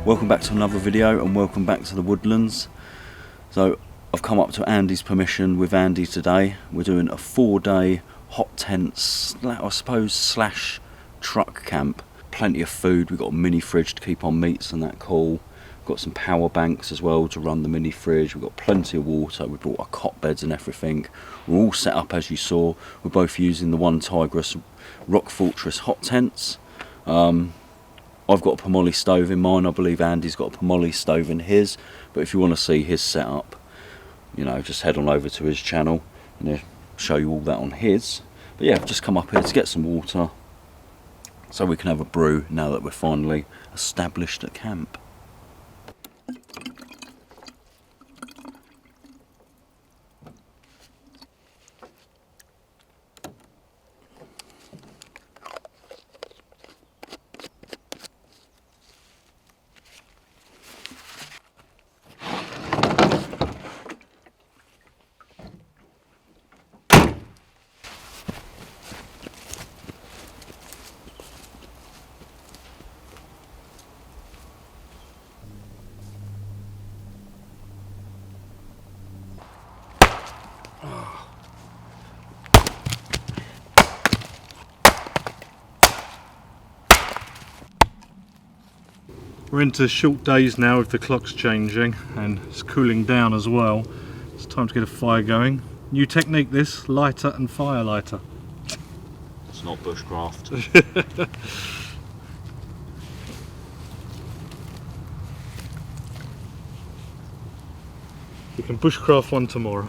Welcome back to another video and welcome back to the woodlands. So I've come up to Andy's permission with Andy today. We're doing a 4-day hot tent, I suppose, slash truck camp. Plenty of food. We've got a mini fridge to keep our meats and that cool. We've got some power banks as well to run the mini fridge. We've got plenty of water. We brought our cot beds and everything. We're all set up as you saw. We're both using the Onetigris Rock Fortress hot tents. I've got a Pomoli stove in mine. I believe Andy's got a Pomoli stove in his. But if you want to see his setup, you know, just head on over to his channel and he'll show you all that on his. But yeah, I've just come up here to get some water so we can have a brew now that we're finally established at camp. We're into short days now with the clocks changing and it's cooling down as well. It's time to get a fire going. New technique this, lighter and fire lighter. It's not bushcraft. We can bushcraft one tomorrow.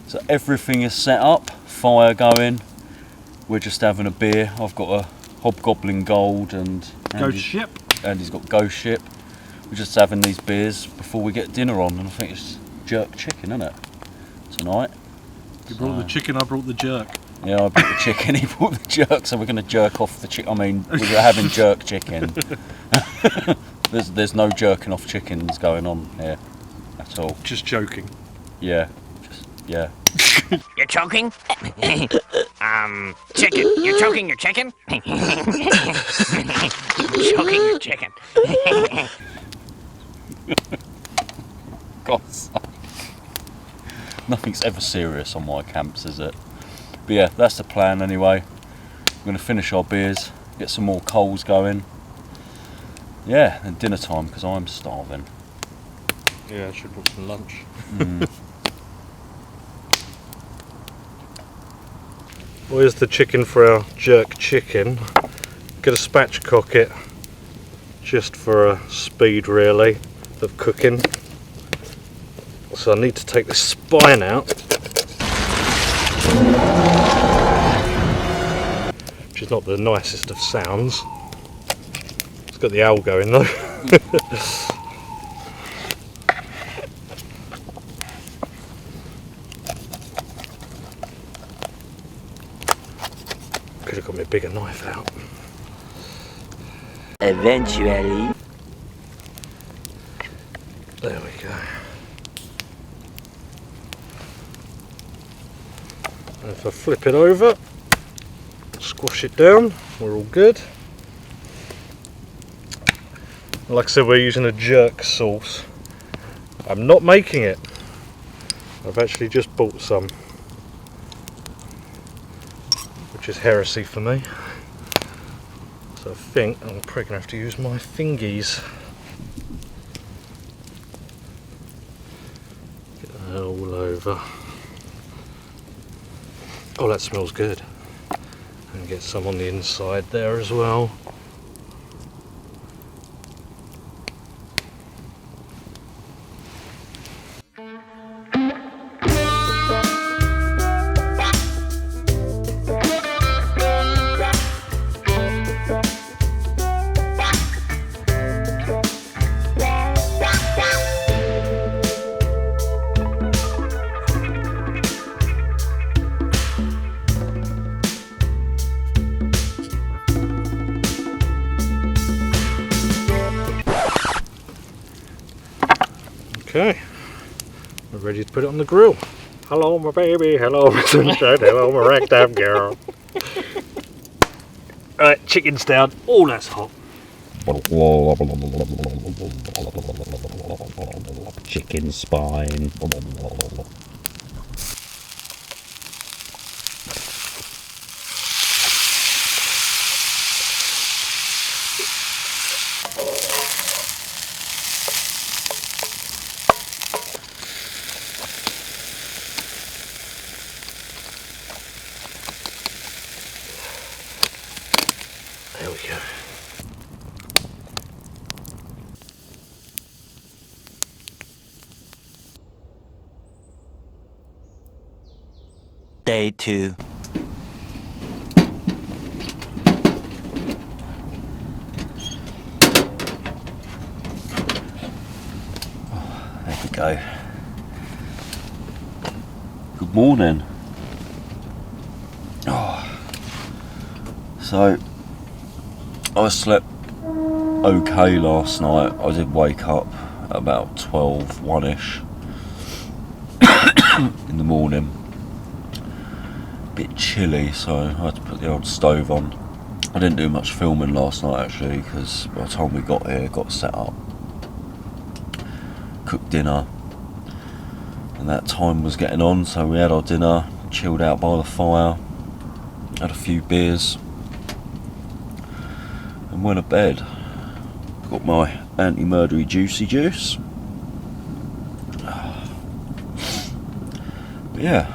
So everything is set up, fire going. We're just having a beer. I've got a Hobgoblin Gold and Ghost Ship. Andy's got Ghost Ship. We're just having these beers before we get dinner on, and I think it's jerk chicken, isn't it? Tonight. You brought the chicken, I brought the jerk. Yeah, I brought the chicken, he brought the jerk, so we're going to jerk off the chicken. I mean, we're having jerk chicken. There's no jerking off chickens going on here at all. Just joking. Yeah, yeah. You're choking? Chicken. You're choking your chicken? Choking your chicken. God's sake. Nothing's ever serious on my camps, is it? But yeah, that's the plan anyway. We're going to finish our beers, get some more coals going. Yeah, and dinner time because I'm starving. Yeah, I should book some lunch. Well, here's the chicken for our jerk chicken. Get a spatchcock it just for a speed really of cooking. So I need to take the spine out, which is not the nicest of sounds. It's got the owl going though. Could have got me a bigger knife out. Eventually. There we go. And if I flip it over, squash it down, we're all good. Like I said, we're using a jerk sauce. I'm not making it. I've actually just bought some, which is heresy for me. So I think I'm probably going to have to use my fingies. Get that all over. Oh, that smells good. And get some on the inside there as well. Okay, we're ready to put it on the grill. Hello my baby, hello my sunshine, hello my ragtime girl. Alright, chicken's down. Oh, that's hot. Chicken spine. There we go. Day 2. There we go. Good morning. So, I slept okay last night. I did wake up at about 12, 1ish in the morning. Bit chilly, so I had to put the old stove on. I didn't do much filming last night actually, because by the time we got here, got set up, cooked dinner, and that time was getting on, so we had our dinner, chilled out by the fire, had a few beers, and went to bed. Got my anti-murdery juicy juice. But yeah,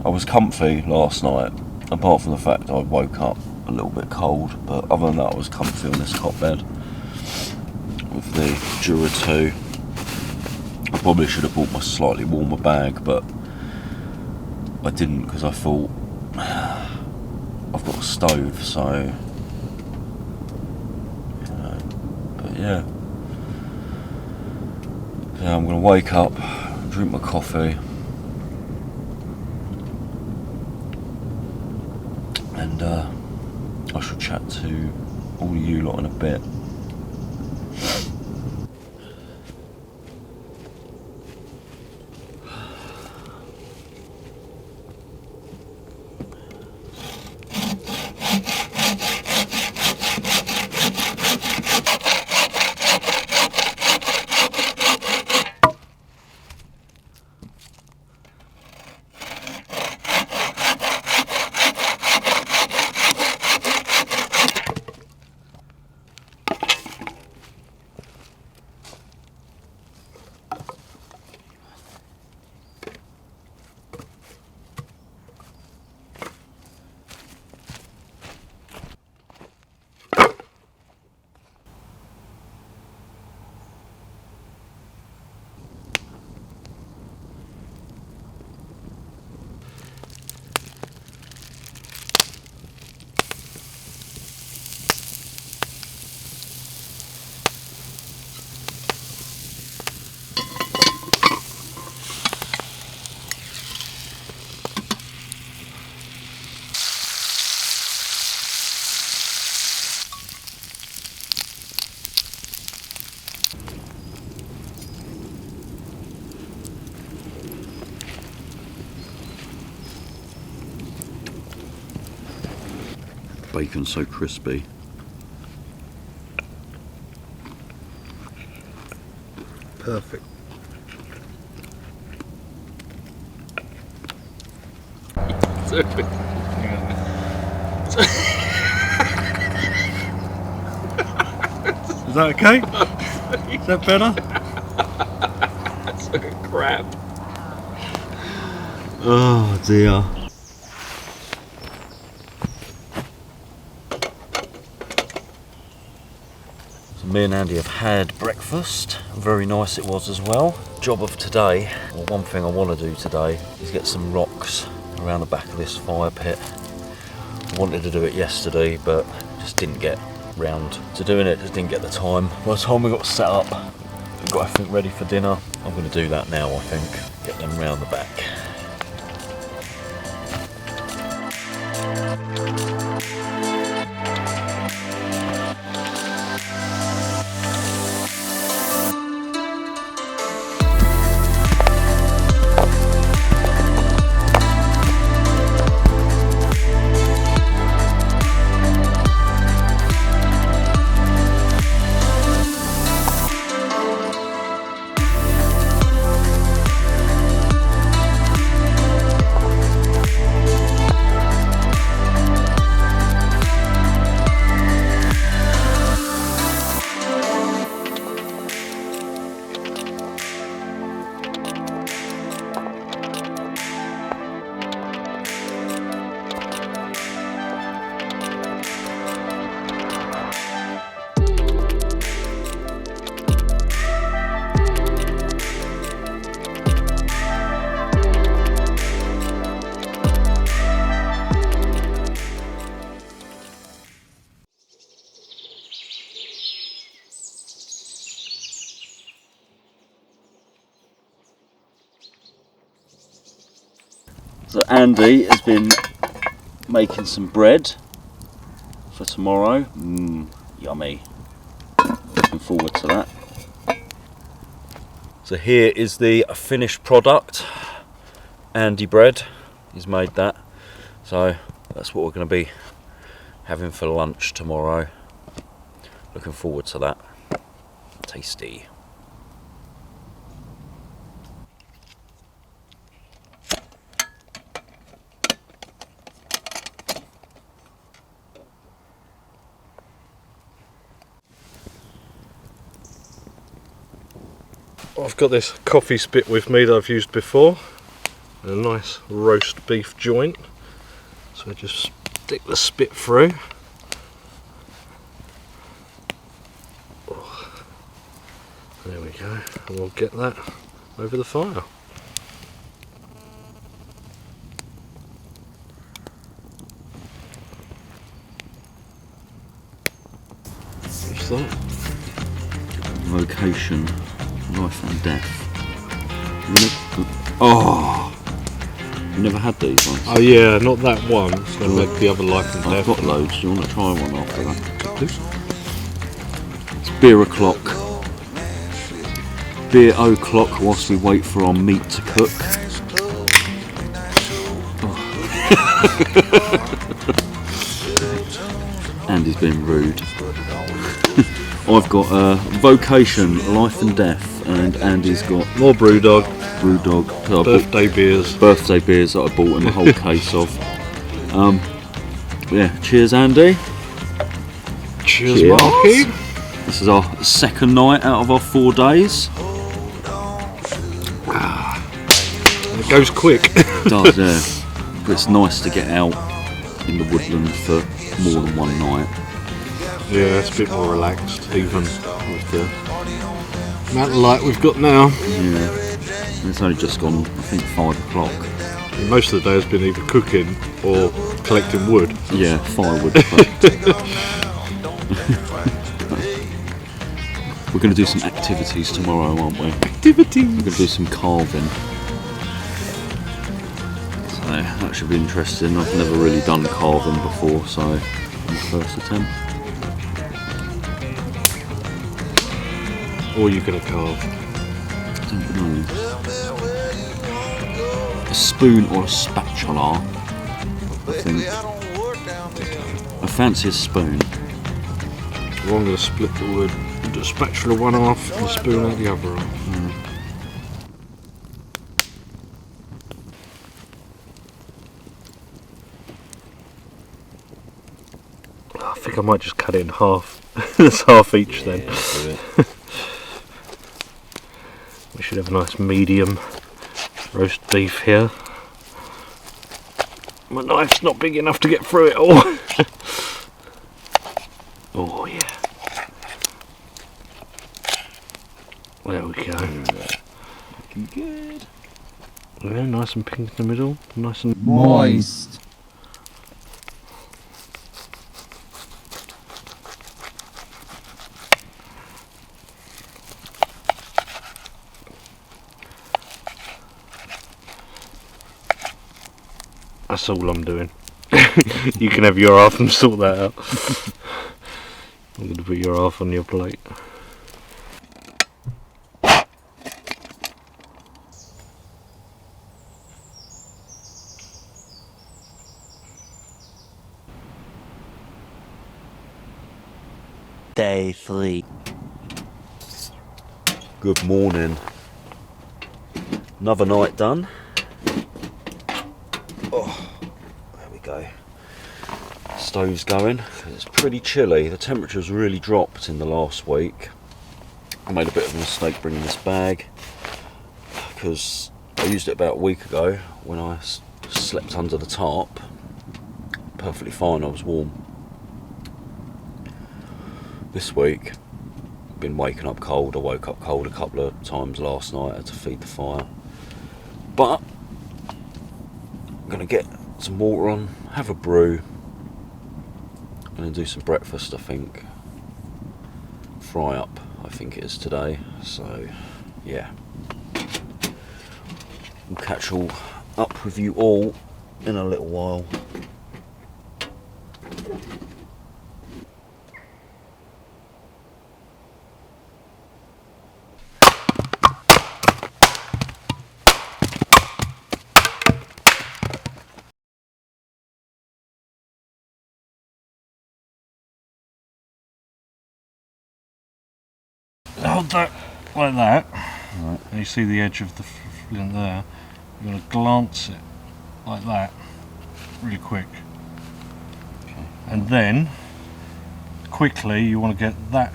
I was comfy last night, apart from the fact I woke up a little bit cold, but other than that I was comfy on this cot bed with the Dura 2. I probably should have bought my slightly warmer bag, but I didn't because I thought I've got a stove, so yeah, I'm gonna wake up, drink my coffee, and I shall chat to all of you lot in a bit. Bacon's so crispy. Perfect. Is that okay? Is that better? That's a crap. Oh dear. So me and Andy have had breakfast. Very nice it was as well. Job of today, or one thing I want to do today, is get some rocks around the back of this fire pit. I wanted to do it yesterday, but just didn't get round to doing it, just didn't get the time. By the time we got set up, we got everything ready for dinner, I'm going to do that now, I think. Get them round the back. So Andy has been making some bread for tomorrow. Yummy. Looking forward to that. So here is the finished product. Andy bread. He's made that. So that's what we're going to be having for lunch tomorrow. Looking forward to that. Tasty. I've got this coffee spit with me that I've used before. A nice roast beef joint. So I just stick the spit through. There we go, and we'll get that over the fire. What's that? Vocation, life and death. Oh, you never had these ones? Oh yeah, not that one. It's going to make the other life and I've death. got loads. Do you want to try one after that? Please. It's beer o'clock. Beer o'clock whilst we wait for our meat to cook. Oh. Andy's being rude. I've got Vocation, Life and Death, and Andy's got More Brewdog. Brewdog. So Birthday beers. Birthday beers that I bought him a whole case of. Yeah, cheers Andy. Cheers, Cheers. Marky. This is our second night out of our 4 days. It goes quick. It does, yeah. But it's nice to get out in the woodland for more than one night. Yeah, it's a bit more relaxed, even with the amount of light we've got now. Yeah. It's only just gone, I think, 5 o'clock. Most of the day has been either cooking or collecting wood. Yeah, firewood. We're going to do some activities tomorrow, aren't we? Activities! We're going to do some carving. So that should be interesting. I've never really done carving before, so my first attempt. Or you're going to carve. I don't know. A spoon or a spatula, I think. I fancy a spoon. Well, I'm going to split the wood. Do a spatula one half and a spoon out the other half. I think I might just cut it in half. That's half each then. Do it. We should have a nice medium roast beef here. My knife's not big enough to get through it all. Oh yeah. There we go. Looking good. Yeah, nice and pink in the middle. Nice and Moist. That's all I'm doing. You can have your half and sort that out. I'm going to put your half on your plate. Day 3. Good morning. Another night done. Oh, there we go. Stove's going. It's pretty chilly. The temperature's really dropped in the last week. I made a bit of a mistake bringing this bag because I used it about a week ago when I slept under the tarp. Perfectly fine, I was warm. This week, been waking up cold. I woke up cold a couple of times last night. I had to feed the fire. But I'm going to get some water on, have a brew, and then do some breakfast, I think. Fry up, I think it is today. So, yeah. We'll catch all up with you all in a little while. Hold that like that, Right. and you see the edge of the flint there. You're going to glance it like that, really quick. Okay. And then, quickly, you want to get that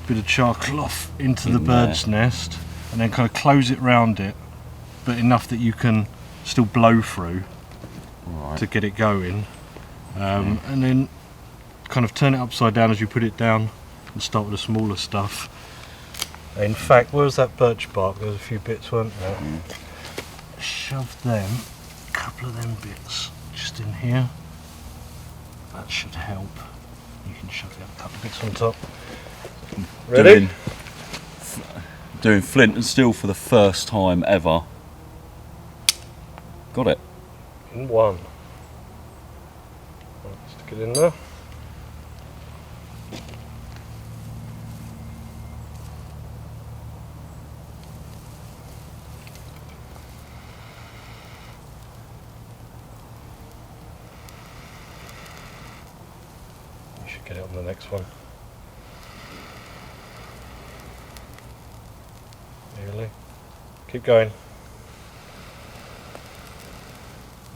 bit of charcoal off into the bird's nest, and then kind of close it round it, but enough that you can still blow through Right. to get it going. And then kind of turn it upside down as you put it down and start with the smaller stuff. In fact, where was that birch bark? There was a few bits, weren't there? Shove them, a couple of them bits just in here. That should help. You can shove the other couple of bits on top. Ready? Doing flint and steel for the first time ever. Got it. In one. Right, stick it in there. You should get it on the next one. Nearly. Keep going.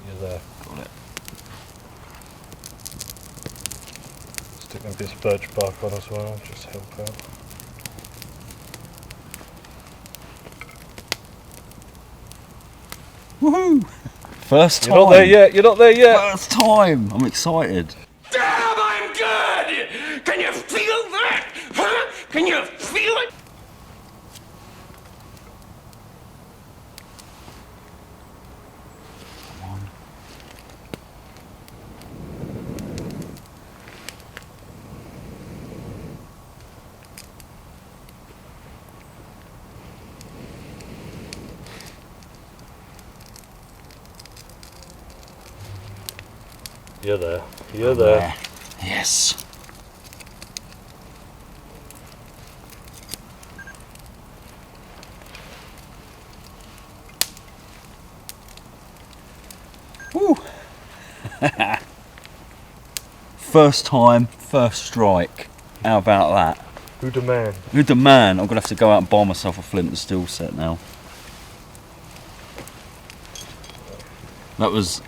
You're there. Got it. Stick a bit of birch bark on as well, just to help out. Woohoo! First time. You're not there yet, you're not there yet! First time. I'm excited. Damn, I'm good! Can you feel that? Huh? Can you feel it? Come on. You're there, you're there. Yes. Woo. First time, first strike. How about that? Who the man? Who the man? I'm gonna have to go out and buy myself a flint and steel set now. That was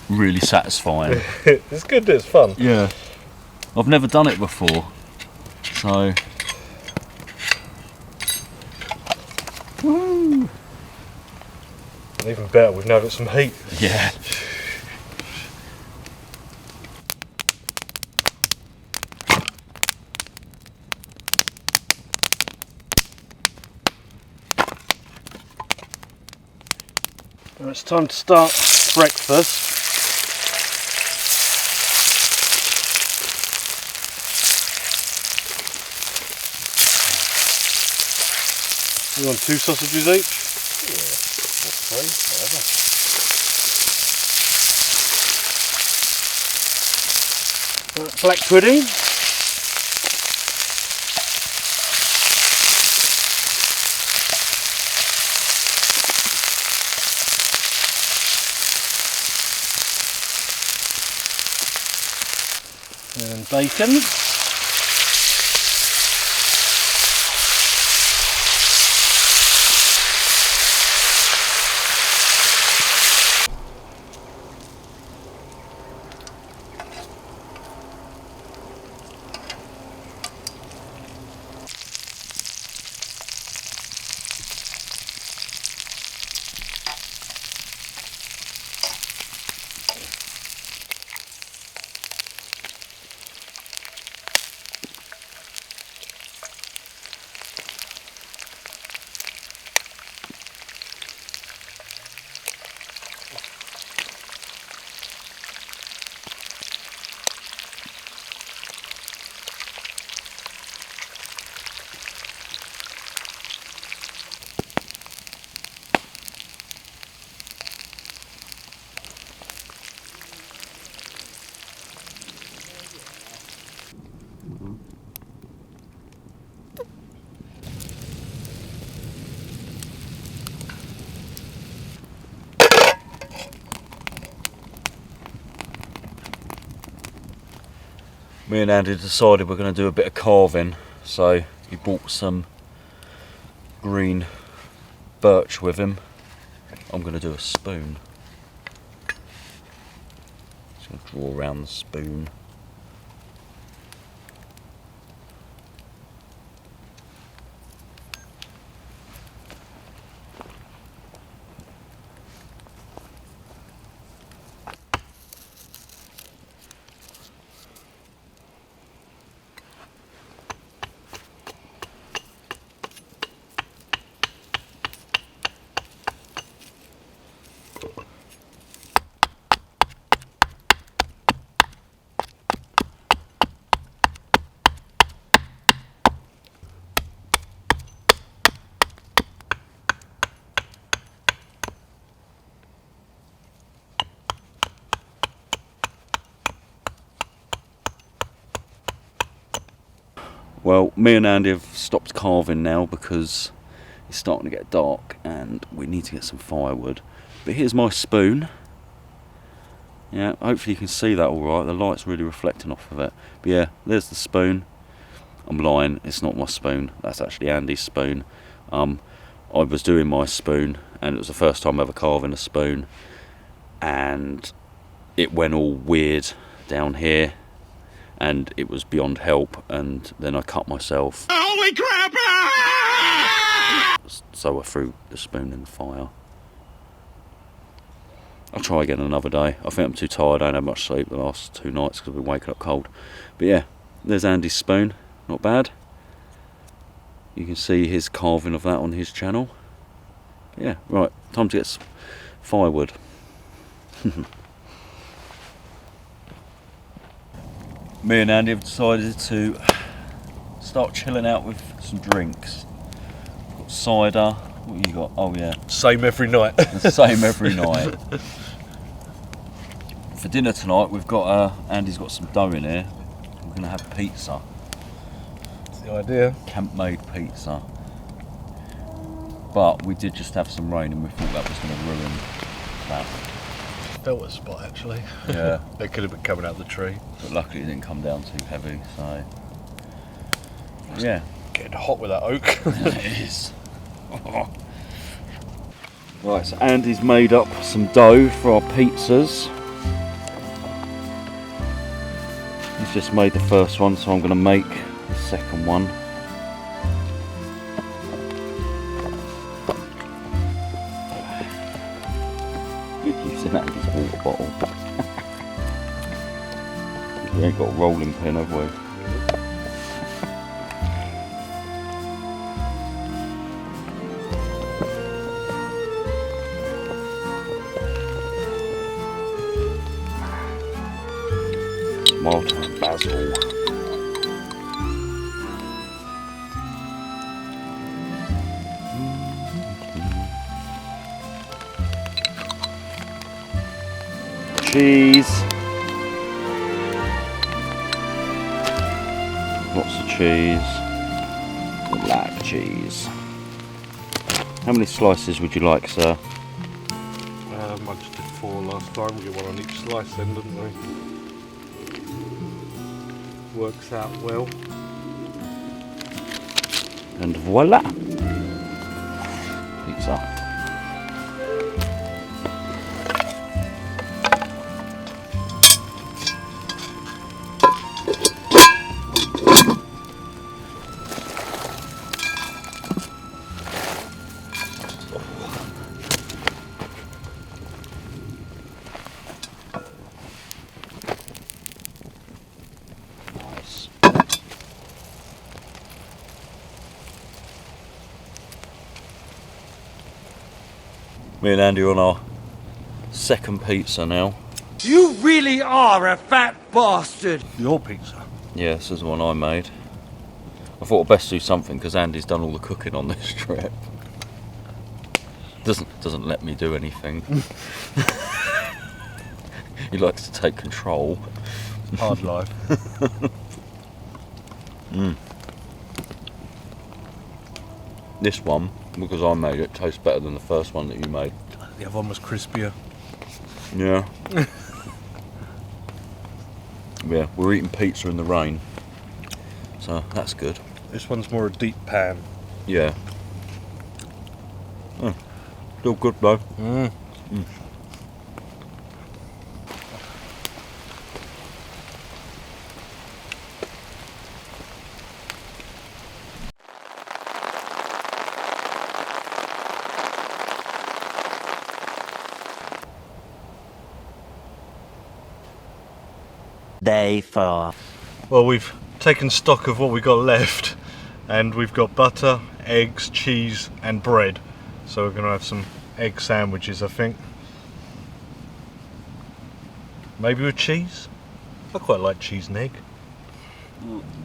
really satisfying. It's good, it's fun. Yeah. I've never done it before. So. Woo. And even better, we've now got some heat. Yeah. Well, it's time to start breakfast. You want 2 sausages each? Or 3, whatever. Black pudding. And bacon. Me and Andy decided we're going to do a bit of carving, so he brought some green birch with him. I'm going to do a spoon. Just going to draw around the spoon. Well, me and Andy have stopped carving now because it's starting to get dark and we need to get some firewood. But here's my spoon. Yeah, hopefully you can see that alright. The light's really reflecting off of it. But yeah, there's the spoon. I'm lying, it's not my spoon. That's actually Andy's spoon. I was doing my spoon and it was the first time ever carving a spoon. And it went all weird down here. And it was beyond help, and then I cut myself. Holy crap! So I threw the spoon in the fire. I'll try again another day. I think I'm too tired. I don't have much sleep the last 2 nights because I've been waking up cold. But yeah, there's Andy's spoon. Not bad. You can see his carving of that on his channel. But yeah, right. Time to get some firewood. Me and Andy have decided to start chilling out with some drinks. We've got cider. What you got? Oh yeah. Same every night. The same every night. For dinner tonight, we've got Andy's got some dough in here. We're gonna have pizza. That's the idea. Camp-made pizza. But we did just have some rain, and we thought that was gonna ruin that. Felt a spot actually. Yeah. It could have been coming out of the tree. But luckily it didn't come down too heavy, so yeah. Getting hot with that oak. It is. Right, so Andy's made up some dough for our pizzas. He's just made the first one, so I'm going to make the second one. Using Andy's water bottle. We ain't got a rolling pin, have we? Tomato and basil. Cheese. Lots of cheese. Black cheese. How many slices would you like, sir? I just did 4 last time. We get 1 on each slice then, didn't we? Works out well. And voila! Pizza. Me and Andy are on our second pizza now. You really are a fat bastard! Your pizza. Yeah, this is the one I made. I thought I'd best do something because Andy's done all the cooking on this trip. Doesn't let me do anything. He likes to take control. Hard life. This one, because I made it, tastes better than the first one that you made. The other one was crispier. Yeah. Yeah, we're eating pizza in the rain, so that's good. This one's more a deep pan. Yeah. Still good though. Day 4. Well, we've taken stock of what we got left, and we've got butter, eggs, cheese and bread. So we're going to have some egg sandwiches, I think. Maybe with cheese? I quite like cheese and egg.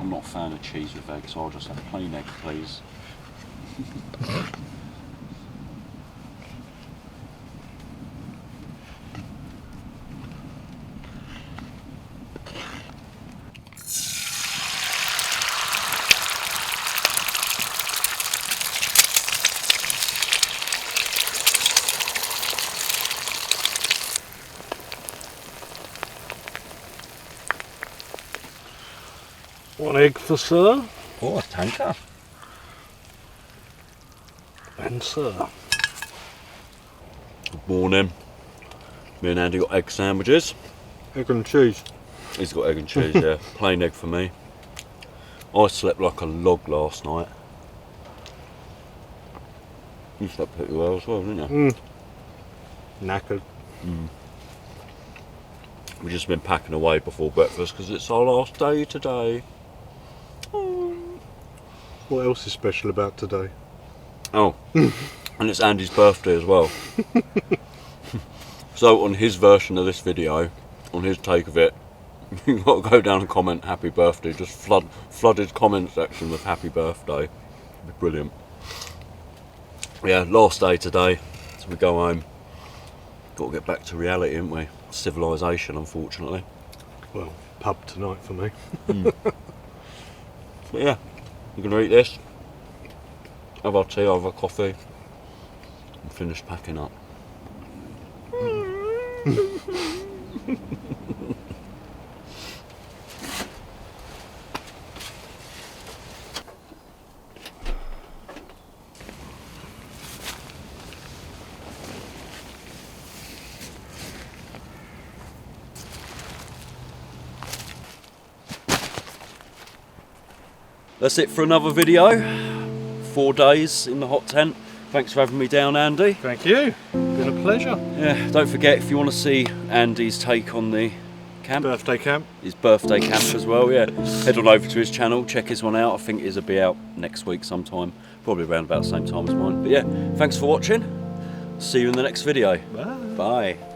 I'm not a fan of cheese with eggs, so I'll just have plain egg, please. One egg for sir, Oh, a tanker. and sir. Good morning. Me and Andy got egg sandwiches. Egg and cheese. He's got egg and cheese, yeah. Plain egg for me. I slept like a log last night. You slept pretty well as well, didn't you? Knackered. We've just been packing away before breakfast because it's our last day today. What else is special about today? Oh, and it's Andy's birthday as well. So on his version of this video, on his take of it, you've got to go down and comment happy birthday. Just flood his comment section with happy birthday. It'd be brilliant. Yeah, last day today, so we go home. Got to get back to reality, haven't we? Civilization, unfortunately. Well, pub tonight for me. But yeah, we're going to eat this, have our tea, have our coffee, and finish packing up. That's it for another video. 4 days in the hot tent. Thanks for having me down, Andy. Thank you. Been a pleasure. Yeah, don't forget, if you want to see Andy's take on the camp, Birthday camp. his birthday camp as well, yeah, head on over to his channel, check his one out. I think it'll be out next week sometime, probably around about the same time as mine. But yeah, thanks for watching. See you in the next video. Bye. Bye.